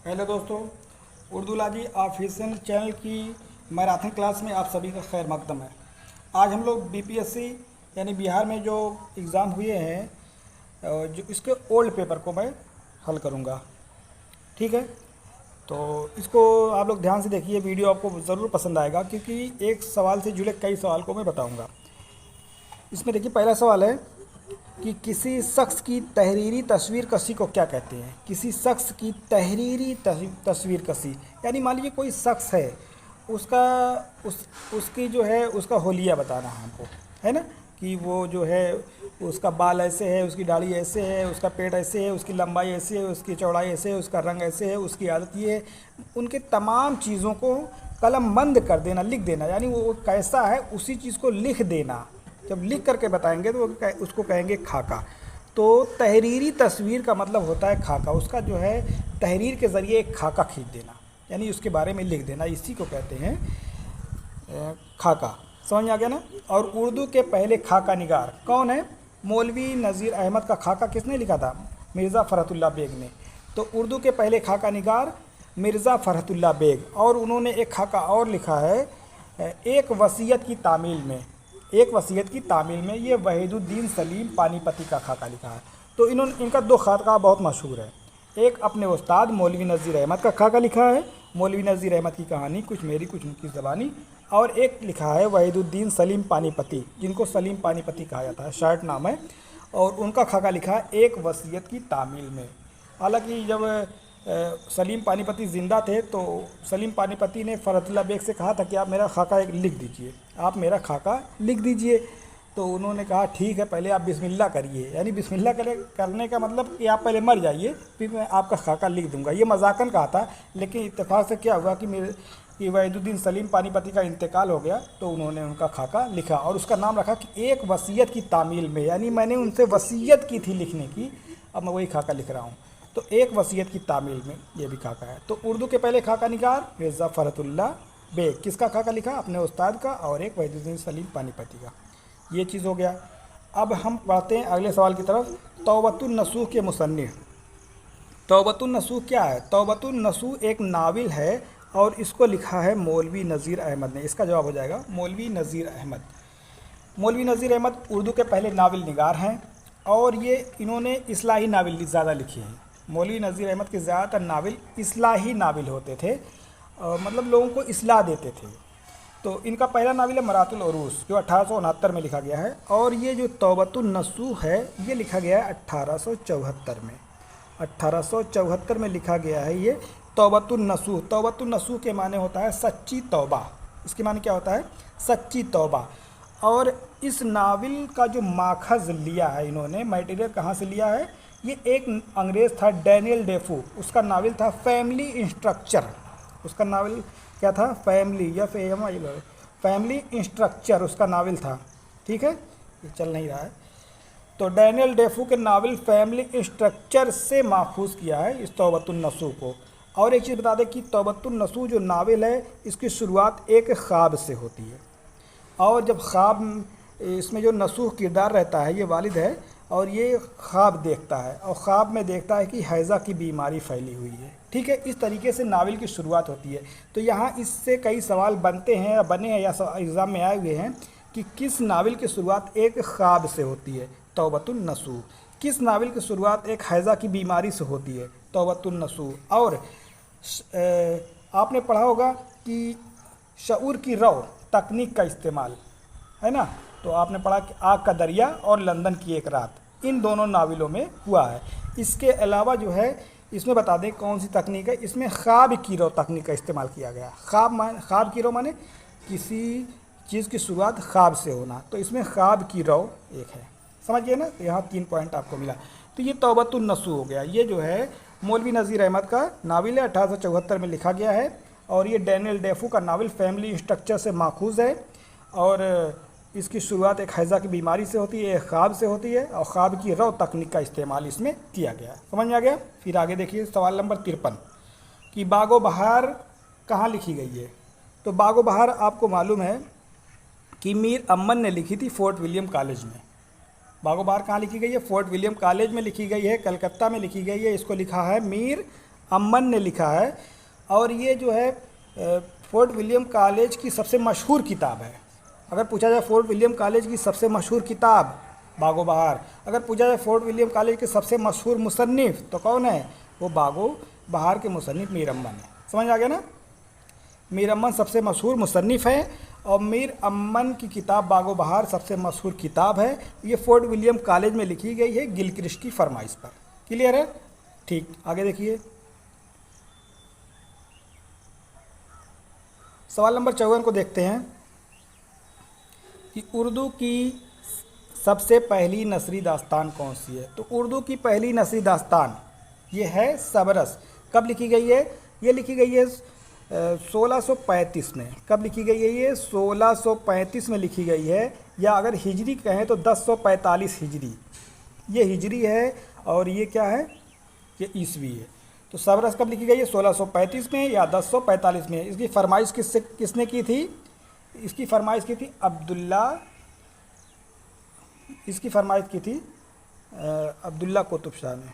Hello दोस्तों, Urdu लाजी official channel की marathon class में आप सभी का खैर मकदम है। आज हम लोग बीपीएससी यानी बिहार में जो एग्ज़ाम हुए हैं जो इसके ओल्ड पेपर को मैं हल करूँगा। ठीक है, तो इसको आप लोग ध्यान से देखिए, वीडियो आपको ज़रूर पसंद आएगा क्योंकि एक सवाल से जुड़े कई सवाल को मैं बताऊँगा। इसमें देखिए, पहला सवाल है कि किसी शख्स की तहरीरी तस्वीर कशी को क्या कहते हैं। किसी शख्स की तहरीरी तस्वीर कशी यानी मान लीजिए कोई शख्स है, उसका उसकी जो है उसका होलिया बताना है हमको, है ना, कि वो जो है उसका बाल ऐसे है, उसकी दाढ़ी ऐसे है, उसका पेट ऐसे है, उसकी लंबाई ऐसे है, उसकी चौड़ाई ऐसे है, उसका रंग ऐसे है, उसकी आदत ये है। उनके तमाम चीज़ों को कलम बंद कर देना, लिख देना, यानी वो कैसा है उसी चीज़ को लिख देना। जब लिख करके बताएंगे तो उसको कहेंगे खाका। तो तहरीरी तस्वीर का मतलब होता है खाका, उसका जो है तहरीर के ज़रिए एक खाका खींच देना, यानी उसके बारे में लिख देना, इसी को कहते हैं खाका। समझ में आ गया ना। और उर्दू के पहले खाका निगार कौन है? मौलवी नज़ीर अहमद का खाका किसने लिखा था? मिर्ज़ा फ़रहतुल्लाह बेग ने। तो उर्दू के पहले खाका निगार मिर्ज़ा फ़रहतुल्लाह बेग। और उन्होंने एक खाका और लिखा है एक वसीयत की तामील में। एक वसीयत की तामील में ये वहीदुद्दीन सलीम पानीपती का खाका लिखा है। तो इनका दो खाका बहुत मशहूर है। एक अपने उस्ताद मौलवी नज़ीर अहमद का खाका लिखा है, मौलवी नज़ीर अहमद की कहानी कुछ मेरी कुछ उनकी ज़बानी। और एक लिखा है वहीदुद्दीन सलीम पानीपती, जिनको सलीम पानीपती कहा जाता है, शार्ट नाम है। और उनका खाका लिखा है एक वसीयत की तामील में। हालांकि जब सलीम पानीपती ज़िंदा थे तो सलीम पानीपती ने फ़रहतुल्लाह बेग से कहा था कि आप मेरा खाका एक लिख दीजिए, आप मेरा खाका लिख दीजिए। तो उन्होंने कहा ठीक है, पहले आप बिस्मिल्लाह करिए, यानी बिस्मिल्लाह करने का मतलब कि आप पहले मर जाइए, फिर मैं आपका खाका लिख दूंगा। ये मजाकन कहा था, लेकिन इत्तेफाक से क्या हुआ कि वहीदुद्दीन सलीम पानीपती का इंतकाल हो गया, तो उन्होंने उनका खाका लिखा और उसका नाम रखा कि एक वसीयत की तामील में, यानी मैंने उनसे वसीयत की थी लिखने की, अब मैं वही खाका लिख रहा हूँ। तो एक वसीयत की तामील में ये भी खाका है। तो उर्दू के पहले खाका निगार मिर्ज़ा फ़रहतुल्लाह बेग, किसका खाका लिखा? अपने उस्ताद का, और एक वहीदुद्दीन सलीम पानीपती का। ये चीज़ हो गया। अब हम पढ़ते हैं अगले सवाल की तरफ। तौबतुन नसूह के मुसन्निफ़। तौबतुन नसूह क्या है? तौबतुन नसूह एक नावल है और इसको लिखा है मौलवी नज़ीर अहमद ने। इसका जवाब हो जाएगा मौलवी नज़ीर अहमद। मौलवी नज़ीर अहमद उर्दू के पहले नावल निगार हैं और ये इन्होंने इस्लाही नावल ज़्यादा लिखी हैं। मौलवी नज़ीर अहमद के ज़्यादातर नावल इस्लाही नावल होते थे, मतलब लोगों को इस्लाह देते थे। तो इनका पहला नावल है मरातुल उरूस, जो 1869 में लिखा गया है। और ये जो तौबतुन नसूह है ये लिखा गया है 1874 में। 1874 में लिखा गया है ये तौबतुन नसूह। तौबतुन नसूह के माने होता है सच्ची तौबा। इसके माने क्या होता है? सच्ची तौबा। और इस नावल का जो माखज़ लिया है इन्होंने, मटेरियल कहाँ से लिया है? ये एक अंग्रेज़ था डैनियल डेफो, उसका नावल था फैमिली इंस्ट्रक्चर। उसका नावल क्या था? फैमिली या फैमिली इंस्ट्रक्चर उसका नावल था। ठीक है, ये चल नहीं रहा है। तो डैनियल डेफो के नावल फैमिली इंस्ट्रक्चर से माखूज़ किया है इस तौबतुन नसूह को। और एक चीज़ बता दें कि तौबतुन नसूह जो नावल है इसकी शुरुआत एक ख्वाब से होती है। और जब ख्वाब, इसमें जो नसूह किरदार रहता है ये वालिद है और ये ख्वाब देखता है और ख्वाब में देखता है कि हैज़ा की बीमारी फैली हुई है। ठीक है, इस तरीके से नावल की शुरुआत होती है। तो यहाँ इससे कई सवाल बनते हैं या बने हैं या एग्ज़ाम में आए हुए हैं कि किस नावल की शुरुआत एक ख्वाब से होती है? तौबतुन नसूह। किस नावल की शुरुआत एक हैज़ा की बीमारी से होती है? तौबतुन नसूह। और आपने पढ़ा होगा कि शऊर की रौ तकनीक का इस्तेमाल, है ना। तो आपने पढ़ा कि आग का दरिया और लंदन की एक रात, इन दोनों नावलों में हुआ है। इसके अलावा जो है इसमें बता दें कौन सी तकनीक है, इसमें ख्वाब की रौ तकनीक का इस्तेमाल किया गया। ख्वाब की रौ माने किसी चीज़ की शुरुआत ख्वाब से होना, तो इसमें ख्वाब की रौ एक है। समझ गए ना। तो यहाँ 3 पॉइंट आपको मिला। तो ये तौबतुन नसूह हो गया। ये जो है मौलवी नज़ीर अहमद का नावल है, 1874 में लिखा गया है। और ये डैनियल डेफो का नावल फैमिली स्ट्रक्चर से माखूज़ है और इसकी शुरुआत एक हैज़ा की बीमारी से होती है, एक ख्वाब से होती है और ख्वाब की रौ तकनीक का इस्तेमाल इसमें किया गया। समझ में आ गया। फिर आगे देखिए सवाल नंबर 53 कि बागो बहार कहाँ लिखी गई है। तो बागो बहार आपको मालूम है कि मीर अमन ने लिखी थी फोर्ट विलियम कॉलेज में। बागो बहार कहाँ लिखी गई है? फोर्ट विलियम कॉलेज में लिखी गई है, कलकत्ता में लिखी गई है। इसको लिखा है मीर अम्मन ने लिखा है। और ये जो है फोर्ट विलियम कॉलेज की सबसे मशहूर किताब है। अगर पूछा जाए फोर्ट विलियम कॉलेज की सबसे मशहूर किताब, बागो बहार। अगर पूछा जाए फोर्ट विलियम कॉलेज के सबसे मशहूर मुसन्निफ़ तो कौन है, वो बागो बहार के मुसन्निफ़ मीर अम्मन है। समझ आ गया ना। मीर अम्मन सबसे मशहूर मुसन्निफ़ है और मीर अम्मन की किताब बागो बहार सबसे मशहूर किताब है। ये फोर्ट विलियम कॉलेज में लिखी गई है गिलक्रिस्ट की फरमाइश पर। क्लियर है? ठीक, आगे देखिए। सवाल नंबर 54 को देखते हैं कि उर्दू की सबसे पहली नसरी दास्तान कौन सी है। तो उर्दू की पहली नसरी दास्तान ये है सबरस। कब लिखी गई है? ये लिखी गई है 1635 में। कब लिखी गई है? ये 1635 में लिखी गई है, या अगर हिजरी कहें तो 1045 हिजरी। ये हिजरी है और ये क्या है, ये ईसवी है। तो सबरस कब लिखी गई है? 1635 में या 1045 में। इसकी फरमाइश किसने की थी? इसकी फरमाइश की थी अब्दुल्ला। इसकी फरमाइश की थी अब्दुल्ला कुतुब शाह ने।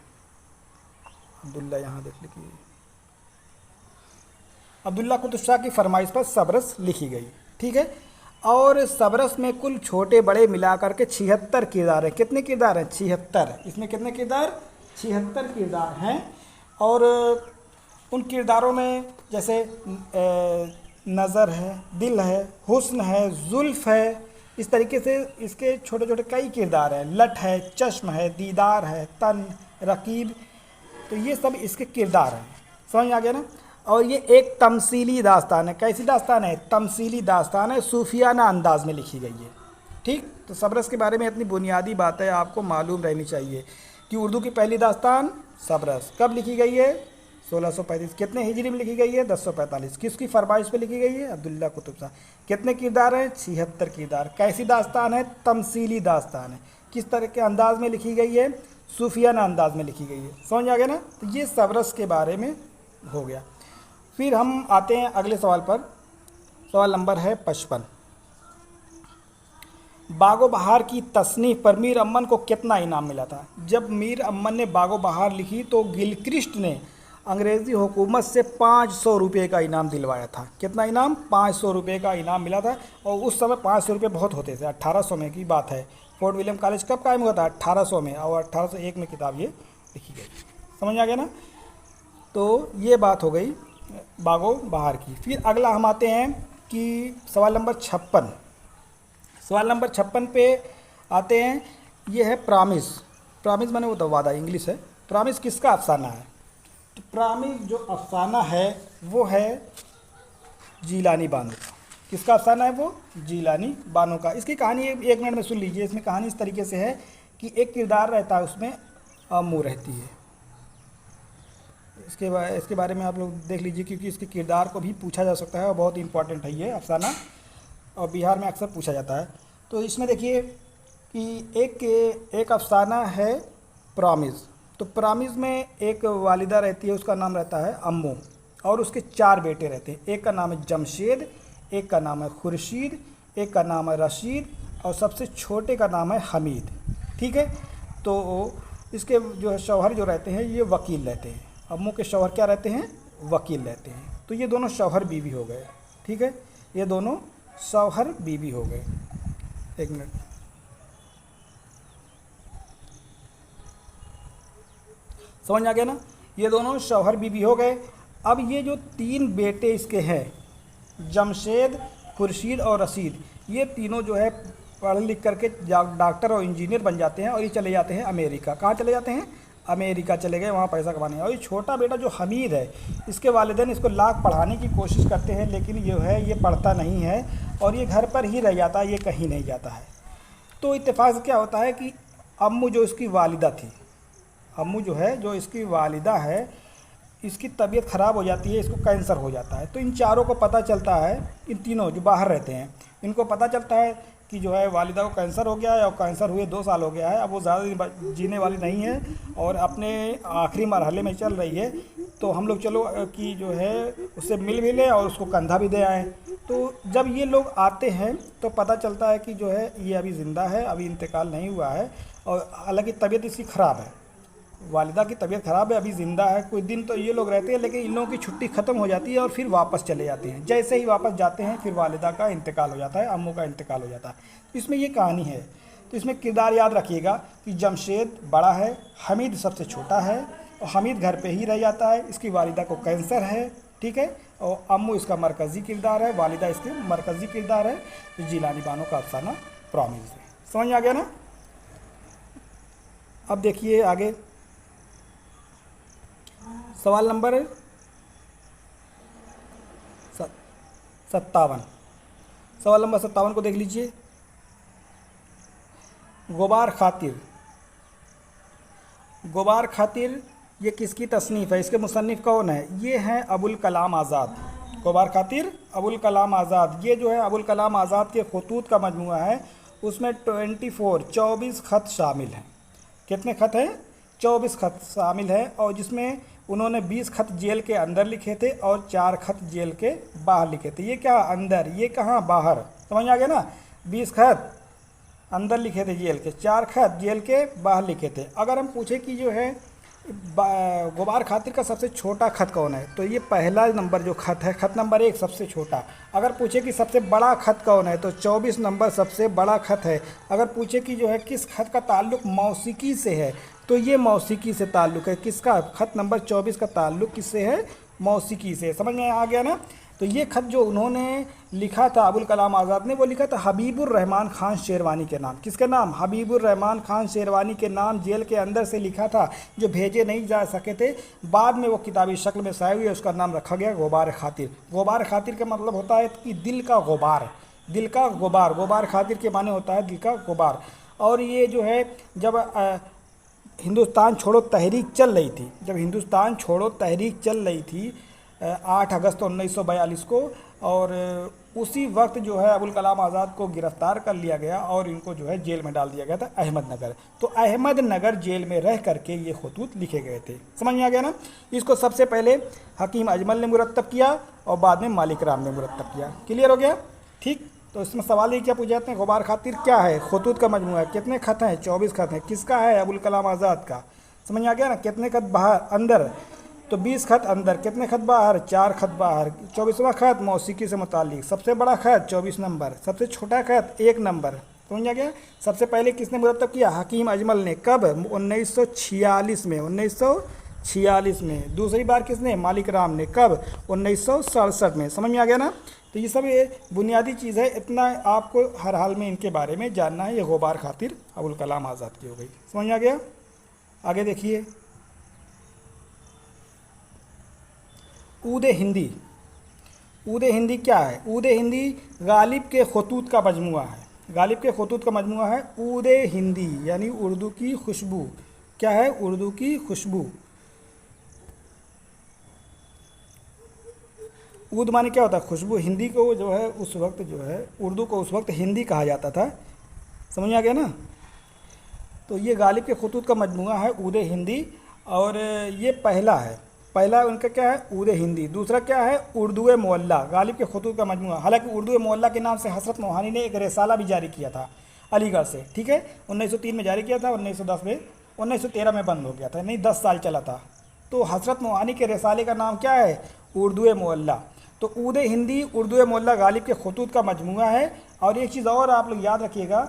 अब्दुल्ला यहाँ देख लिखिए, अब्दुल्ला कुतुब शाह की फरमाइश पर सबरस लिखी गई। ठीक है। और सबरस में कुल छोटे बड़े मिलाकर के 76 किरदार हैं। कितने किरदार हैं? 76। इसमें कितने किरदार? 76 किरदार हैं। और उन किरदारों में जैसे नज़र है, दिल है, हुस्न है, जुल्फ़ है, इस तरीके से इसके छोटे छोटे कई किरदार हैं। लट है, चश्म है, दीदार है, तन, रकीब, तो ये सब इसके किरदार हैं। समझ आ गया ना। और ये एक तमसीली दास्तान है। कैसी दास्तान है? तमसीली दास्तान है, सूफियाना अंदाज में लिखी गई है। ठीक। तो सबरस के बारे में इतनी बुनियादी बातें आपको मालूम रहनी चाहिए कि उर्दू की पहली दास्तान सबरस कब लिखी गई है? 1635। कितने हिजरी में लिखी गई है? 1045। किसकी फरमाइश पे लिखी गई है? अब्दुल्ला कुतुब शाह। कितने किरदार हैं? 76 किरदार। कैसी दास्तान है? तमसीली दास्तान है। किस तरह के अंदाज में लिखी गई है? सूफियाना अंदाज में लिखी गई है। समझ आ गया ना। तो ये सबरस के बारे में हो गया। फिर हम आते हैं अगले सवाल पर। सवाल नंबर है 55। बागो बहार की तसनीफ़ पर मीर अम्मन को कितना इनाम मिला था? जब मीर अम्मन ने बागो बहार लिखी तो गिलक्रिस्ट ने अंग्रेज़ी हुकूमत से 500 रुपये का इनाम दिलवाया था। कितना इनाम? 500 रुपये का इनाम मिला था। और उस समय 500 रुपये बहुत होते थे। 1800 में की बात है। फोर्ट विलियम कॉलेज कब कायम हुआ था? 1800 में। और 1801 में किताब ये लिखी गई। समझ आ गया ना। तो ये बात हो गई बागो बहार की। फिर अगला हम आते हैं कि सवाल नंबर 56। सवाल नंबर 56 पे आते हैं। ये है प्रॉमिस। प्रॉमिस माने वो तो वादा, इंग्लिश है। प्रॉमिस किसका अफसाना है? तो प्रॉमिस जो अफसाना है वो है जीलानी बानो का। किसका अफसाना है वो? जीलानी बानो का। इसकी कहानी एक मिनट में सुन लीजिए। इसमें कहानी इस तरीके से है कि एक किरदार रहता है, उसमें अम्मू रहती है। इसके बारे में आप लोग देख लीजिए, क्योंकि इसके किरदार को भी पूछा जा सकता है और बहुत इंपॉर्टेंट है ये अफसाना, और बिहार में अक्सर पूछा जाता है। तो इसमें देखिए कि एक अफसाना है प्रॉमिस। तो प्रॉमिस में एक वालिदा रहती है, उसका नाम रहता है अम्मू, और उसके 4 बेटे रहते हैं। एक का नाम है जमशेद, एक का नाम है खुर्शीद, एक का नाम है रशीद, और सबसे छोटे का नाम है हमीद। ठीक है। तो इसके जो है शौहर जो रहते हैं ये वकील रहते हैं। अम्मू के शौहर क्या रहते हैं? वकील रहते हैं। तो ये दोनों शौहर बीवी हो गए। ठीक है। ये दोनों शौहर बीवी हो गए। एक मिनट। समझ आ गया ना। ये दोनों शौहर बीवी हो गए। अब ये जो 3 बेटे इसके हैं, जमशेद, खुर्शीद और रशीद, ये तीनों जो है पढ़ लिख करके डॉक्टर और इंजीनियर बन जाते हैं और ये चले जाते हैं अमेरिका। कहाँ चले जाते हैं? अमेरिका चले गए, वहाँ पैसा कमाने। और ये छोटा बेटा जो हमीद है, इसके वालिदैन इसको लाख पढ़ाने की कोशिश करते हैं, लेकिन जो है ये पढ़ता नहीं है और ये घर पर ही रह जाता है, ये कहीं नहीं जाता है। तो इत्तेफाक से क्या होता है कि अम्मू जो इसकी वालिदा थी, अम्मू जो है जो इसकी वालिदा है, इसकी तबीयत ख़राब हो जाती है, इसको कैंसर हो जाता है। तो इन चारों को पता चलता है, इन तीनों जो बाहर रहते हैं इनको पता चलता है कि जो है वालिदा को कैंसर हो गया है, और कैंसर हुए 2 साल हो गया है। अब वो ज़्यादा जीने वाली नहीं है और अपने आखिरी मरहले में चल रही है। तो हम लोग चलो कि जो है उससे मिल भी लें और उसको कंधा भी दे आएँ। तो जब ये लोग आते हैं तो पता चलता है कि जो है ये अभी ज़िंदा है, अभी इंतकाल नहीं हुआ है, और हालांकि तबीयत इसकी ख़राब है। वालिदा की तबीयत ख़राब है, अभी ज़िंदा है, कुछ दिन तो ये लोग रहते हैं, लेकिन इन लोगों की छुट्टी ख़त्म हो जाती है और फिर वापस चले जाते हैं। जैसे ही वापस जाते हैं फिर वालिदा का इंतकाल हो जाता है, अम्मू का इंतकाल हो जाता है। तो इसमें ये कहानी है। तो इसमें किरदार याद रखिएगा कि जमशेद बड़ा है, हमीद सबसे छोटा है, और हमीद घर पे ही रह जाता है। इसकी वालिदा को कैंसर है, ठीक है, और अम्मू इसका मरकज़ी किरदार है, वालिदा इसके मरकज़ी किरदार है। तो जिलानी बानो का अफसाना प्रॉमिस है। समझ में आ गया ना? अब देखिए आगे सवाल नंबर 57। सवाल नंबर 57 को देख लीजिए। गुबार खातिर, गुबार खातिर ये किसकी तसनीफ़ है? इसके मुसन्निफ़ कौन है? ये हैं अबुल कलाम आज़ाद। गुबार खातिर अबुल कलाम आज़ाद, ये जो है अबुल कलाम आज़ाद के खतूत का मजमूआ है। उसमें 24 ख़त शामिल हैं। कितने ख़त हैं? 24 ख़त शामिल है, और जिसमें उन्होंने 20 ख़त जेल के अंदर लिखे थे और 4 ख़त जेल के बाहर लिखे थे। ये क्या अंदर, ये कहाँ बाहर? समझ आ गया ना? 20 ख़त अंदर लिखे थे जेल के, 4 ख़त जेल के बाहर लिखे थे। अगर हम पूछे कि जो है गुबार खातिर का सबसे छोटा ख़त कौन है, तो ये पहला नंबर जो ख़त है, ख़त नंबर 1 सबसे छोटा। अगर पूछे कि सबसे बड़ा ख़त कौन है, तो 24 नंबर सबसे बड़ा ख़त है। अगर पूछे कि जो है किस ख़त का ताल्लुक़ मौसीकी से है, तो ये मौसीकी से ताल्लुक़ है। किसका? ख़त नंबर 24 का ताल्लुक़ किससे है? मौसीकी से। समझ में आ गया ना? तो ये ख़त जो उन्होंने लिखा था अबुल कलाम आज़ाद ने, वो लिखा था हबीबुर रहमान ख़ान शेरवानी के नाम। किसके नाम? हबीबुर रहमान ख़ान शेरवानी के नाम। जेल के अंदर से लिखा था, जो भेजे नहीं जा सके थे। बाद में वो किताबी शक्ल में शाये हुई है, उसका नाम रखा गया गुबार खातिर। गुबार खातिर का मतलब होता है कि दिल का गुबार, दिल का गुबार। गुबार खातिर के माने होता है दिल का गुबार। और ये जो है जब हिंदुस्तान छोड़ो तहरीक चल रही थी, जब हिंदुस्तान छोड़ो तहरीक चल रही थी 8 अगस्त 1942 को, और उसी वक्त जो है अबुल कलाम आज़ाद को गिरफ़्तार कर लिया गया और इनको जो है जेल में डाल दिया गया था, अहमदनगर। तो अहमदनगर जेल में रह करके ये खतूत लिखे गए थे। समझ में आ गया ना? इसको सबसे पहले हकीम अजमल ने मुरत्तब किया और बाद में मालिक राम ने मुरत्तब किया। क्लियर हो गया? ठीक। तो इसमें सवाल ये क्या पूछे जाते हैं? गुबार खातिर क्या है? खतूत का मजमूआ है। कितने ख़त हैं? 24 ख़त हैं। किसका है? अबुल कलाम आज़ाद का। समझ में आ गया ना? कितने ख़त बाहर अंदर, तो 20 ख़त अंदर। कितने ख़त बाहर? 4 ख़त बाहर। 24वां ख़त मौसीकी से मुताल्लिक़। सबसे बड़ा ख़त 24 नंबर, सबसे छोटा ख़त 1 नंबर। समझ आ गया? सबसे पहले किसने मुरत्तब किया? हकीम अजमल ने। कब? 1946 में, 1946 में। दूसरी बार किसने? मालिक राम ने। कब? 1967 में। समझ में आ गया ना? तो ये सब ये बुनियादी चीज़ है, इतना आपको हर हाल में इनके बारे में जानना है। ये गुबार खातिर अबुल कलाम आज़ाद की हो गई। समझ में आ गया? आगे देखिए, ऊद हिंदी। ऊद हिंदी क्या है? ऊद हिंदी गालिब के खतूत का मजमूआ है। गालिब के खतूत का मजमूआ है ऊद हिंदी, यानी उर्दू की खुशबू। क्या है? उर्दू की खुशबू। ऊद माने क्या होता है? खुशबू। हिंदी को जो है उस वक्त जो है, उर्दू को उस वक्त हिंदी कहा जाता था। समझ आ गया ना? तो ये गालिब के खतूत का मजमूआ है ऊद हिंदी, और ये पहला है। पहला उनका क्या है? ऊद हिंदी। दूसरा क्या है? उर्दू मोहल्ला। गालिब के खतूत का मजमूआ। हालांकि उर्दू मोहल्ला के नाम से हसरत मोहानी ने एक रिसाला भी जारी किया था अलीगढ़ से, ठीक है, 1903 में जारी किया था, 1910 में, 1913 में बंद हो गया था, नहीं 10 साल चला था। तो हसरत मोहानी के रिसाले का नाम क्या है? उर्दू मोहल्ला। तो ऊद हिंदी, उर्दू मोहल्ला गालिब के खतूत का मजमूआ है। और एक चीज़ और आप लोग याद रखिएगा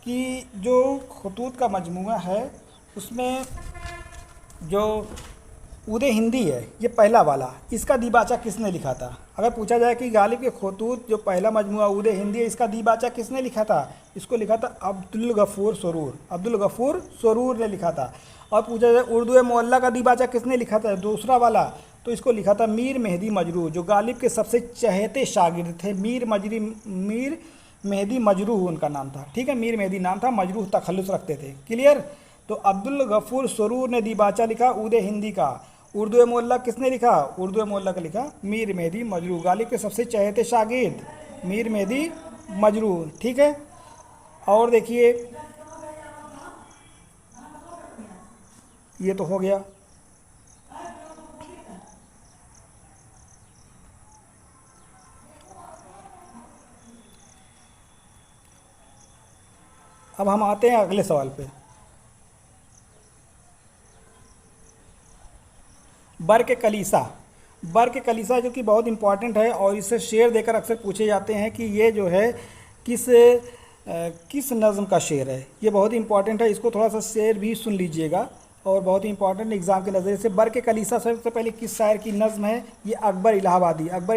कि जो खतूत का मजमूआ है उसमें जो ऊद हिंदी है, ये पहला वाला, इसका दीबाचा किसने लिखा था? अगर पूछा जाए कि गालिब के खतूत जो पहला मजमूआ ऊद हिंदी है, इसका दीबाचा किसने लिखा था? इसको लिखा था अब्दुल गफ़ूर सरूर। अब्दुल गफ़ूर सरूर ने लिखा था। और पूछा जाए उर्दू मोहल्ला का दीबाचा किसने लिखा था, दूसरा वाला, तो इसको लिखा था मीर मेहदी मजरूह, जो गालिब के सबसे चहेते शागिर्द थे। मीर मेहदी मजरूह उनका नाम था, ठीक है, मीर मेहदी नाम था, मजरूह तखल्लुस रखते थे। क्लियर? तो अब्दुल गफ़ूर सरूर ने दीबाचा लिखा ऊद हिंदी का। उर्दू मोहल्ला किसने लिखा? उर्दू मोहल्ला का लिखा मीर मेहदी मजरूह, गालिब के सबसे चहेते शागिर्द मीर मेहदी मजरूह, ठीक है। और देखिए, ये तो हो गया। अब हम आते हैं अगले सवाल पे। बर्क कलीसा, बर्क कलीसा जो कि बहुत इंपॉर्टेंट है और इससे शेर देकर अक्सर पूछे जाते हैं कि ये जो है किस नज़म का शेर है। ये बहुत इंपॉर्टेंट है, इसको थोड़ा सा शेर भी सुन लीजिएगा और बहुत ही इंपॉर्टेंट एग्ज़ाम के नज़रिए से। बर्क कलीसा सबसे पहले किस शायर की नज़म है? ये अकबर इलाहाबादी। अकबर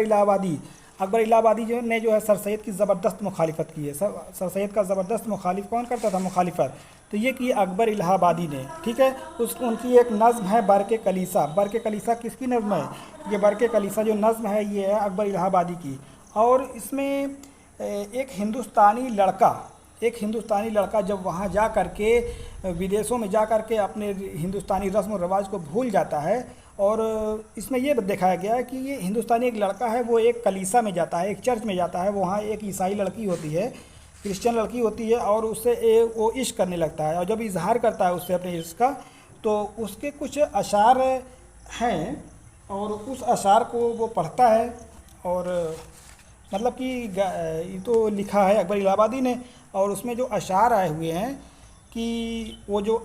इलाहाबादी जो है सर सैद की ज़बरदस्त मुखालिफत की है। सर सैद का ज़बरदस्त मुखालिफ कौन करता था मुखालिफत? तो ये की अकबर इलाहाबादी ने, ठीक है। उनकी एक नज़म है बर्क कलीसा। बर्क कलीसा किसकी नज़म है? ये बर्क कलीसा जो नज़म है ये है अकबर इलाहाबादी की। और इसमें एक हिंदुस्तानी लड़का जब वहाँ जा कर के विदेशों में जा कर के अपने हिंदुस्तानी रस्म और रवाज को भूल जाता है। और इसमें ये दिखाया गया है कि ये हिंदुस्तानी एक लड़का है, वो एक कलीसा में जाता है, एक चर्च में जाता है। वहाँ एक ईसाई लड़की होती है, क्रिश्चियन लड़की होती है और उससे वो इश्क करने लगता है। और जब इजहार करता है उससे अपने इश्क का, तो उसके कुछ अशार हैं और उस अशार को वो पढ़ता है। और मतलब कि ये तो लिखा है अकबर इलाहाबादी ने, और उसमें जो अशार आए हुए हैं कि वो जो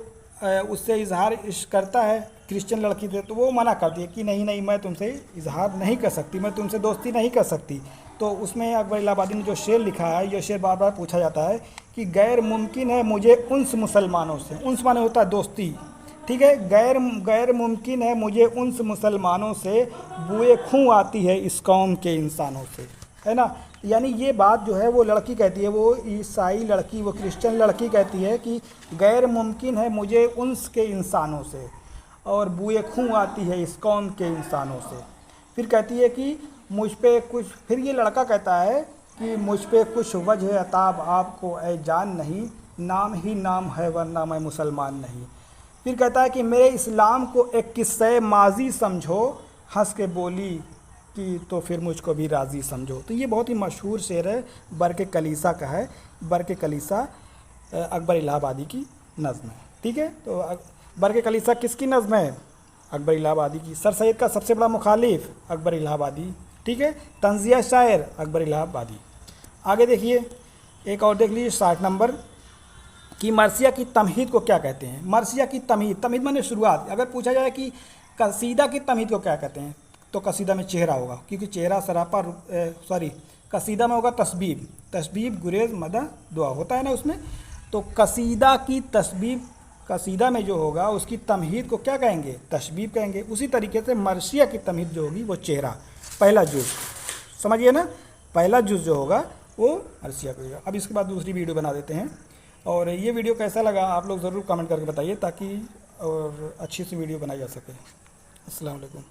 उससे इजहार इश्क करता है क्रिश्चियन लड़की से, तो वो मना करती है कि नहीं मैं तुमसे इजहार नहीं कर सकती, मैं तुमसे दोस्ती नहीं कर सकती। तो उसमें अकबर इलाहाबादी ने जो शेर लिखा है, ये शेर बार बार पूछा जाता है कि गैर मुमकिन है मुझे उन्स मुसलमानों से, उन्स माने होता है दोस्ती, ठीक है। गैर मुमकिन है मुझे उन्स मुसलमानों से, बुए खूं आती है इस कौम के इंसानों से, है ना। यानी ये बात जो है वो लड़की कहती है, वो ईसाई लड़की, वो क्रिश्चियन लड़की कहती है कि गैर मुमकिन है मुझे उन्स के इंसानों से और बुए खूं आती है इस कौम के इंसानों से। फिर कहती है कि मुझ पे कुछ, फिर ये लड़का कहता है कि मुझ पे कुछ वजह अताब आपको ए जान नहीं, नाम ही नाम है वरना मैं मुसलमान नहीं। फिर कहता है कि मेरे इस्लाम को एक किस्से माजी समझो, हंस के बोली कि तो फिर मुझको भी राज़ी समझो। तो ये बहुत ही मशहूर शेर है, बर्क कलीसा का है। बर्क कलीसा अकबर इलाहाबादी की नज़म है, ठीक है। तो बर्क कलीसा किसकी नज़म है? अकबर इलाहाबादी की। सर सैद का सबसे बड़ा मुखालिफ अकबर इलाहाबादी, ठीक है। तंज़िया शायर अकबर इलाहाबादी। आगे देखिए, एक और देख लीजिए 60 नंबर कि मरसिया की तमहीद को क्या कहते हैं? मरसिया की तमहीद माने शुरुआत। अगर पूछा जाए कि कसीदा की तमहीद को क्या कहते हैं, तो कसीदा में चेहरा होगा, क्योंकि चेहरा सरापा कसीदा में होगा तस्बीब गुरेज मदा दुआ होता है ना उसमें। तो कसीदा की तस्बीब, कसीदा में जो होगा उसकी तमहीद को क्या कहेंगे? तशबीब कहेंगे। उसी तरीके से मरसिया की तमहीद जो होगी वो चेहरा, पहला जुज़, समझिए ना, पहला जुज़ जो होगा वो मरसिया को होगा। अब इसके बाद दूसरी वीडियो बना देते हैं। और ये वीडियो कैसा लगा आप लोग ज़रूर कमेंट करके बताइए, ताकि और अच्छी सी वीडियो बनाई जा सके। अस्सलाम वालेकुम।